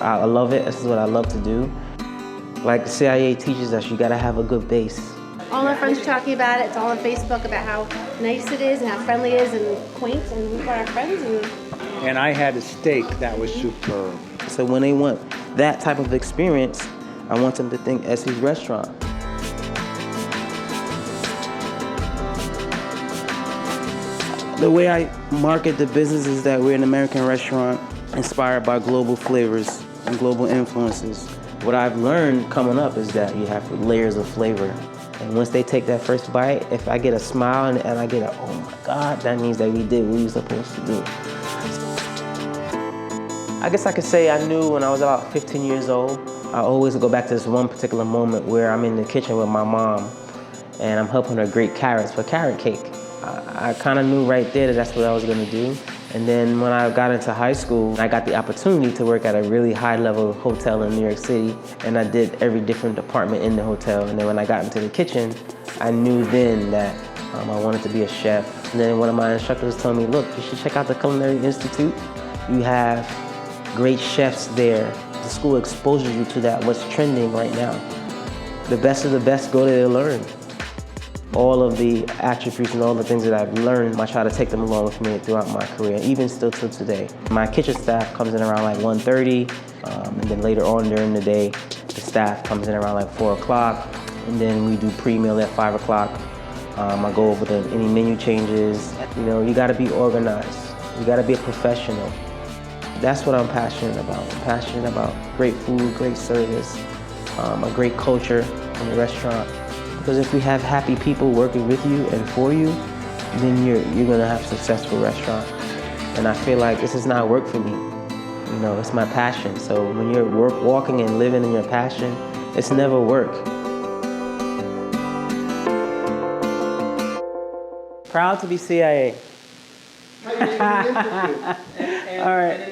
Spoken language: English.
I love it. This is what I love to do. Like the CIA teaches us, you gotta have a good base. All my friends are talking about it. It's all on Facebook about how nice it is and how friendly it is and quaint, and we've got our friends. And I had a steak that was superb. So when they want that type of experience, I want them to think Essie's Restaurant. The way I market the business is that we're an American restaurant inspired by global flavors and global influences. What I've learned coming up is that you have layers of flavor. And once they take that first bite, if I get a smile and I get a, oh my God, that means that we did what we were supposed to do. I guess I could say I knew when I was about 15 years old. I always go back to this one particular moment where I'm in the kitchen with my mom and I'm helping her grate carrots for carrot cake. I kind of knew right there that that's what I was gonna do. And then when I got into high school, I got the opportunity to work at a really high-level hotel in New York City, and I did every different department in the hotel. And then when I got into the kitchen, I knew then that I wanted to be a chef. And then one of my instructors told me, look, you should check out the Culinary Institute. You have great chefs there. The school exposes you to that, what's trending right now. The best of the best go there to learn. All of the attributes and all the things that I've learned, I try to take them along with me throughout my career, even still till today. My kitchen staff comes in around like 1:30, and then later on during the day, the staff comes in around like 4 o'clock, and then we do pre-meal at 5 o'clock. I go over any menu changes. You know, you gotta be organized. You gotta be a professional. That's what I'm passionate about. I'm passionate about great food, great service, a great culture in the restaurant. Because if you have happy people working with you and for you, then you're gonna have a successful restaurant. And I feel like this is not work for me. You know, it's my passion. So when you're walking and living in your passion, it's never work. Proud to be CIA. All right.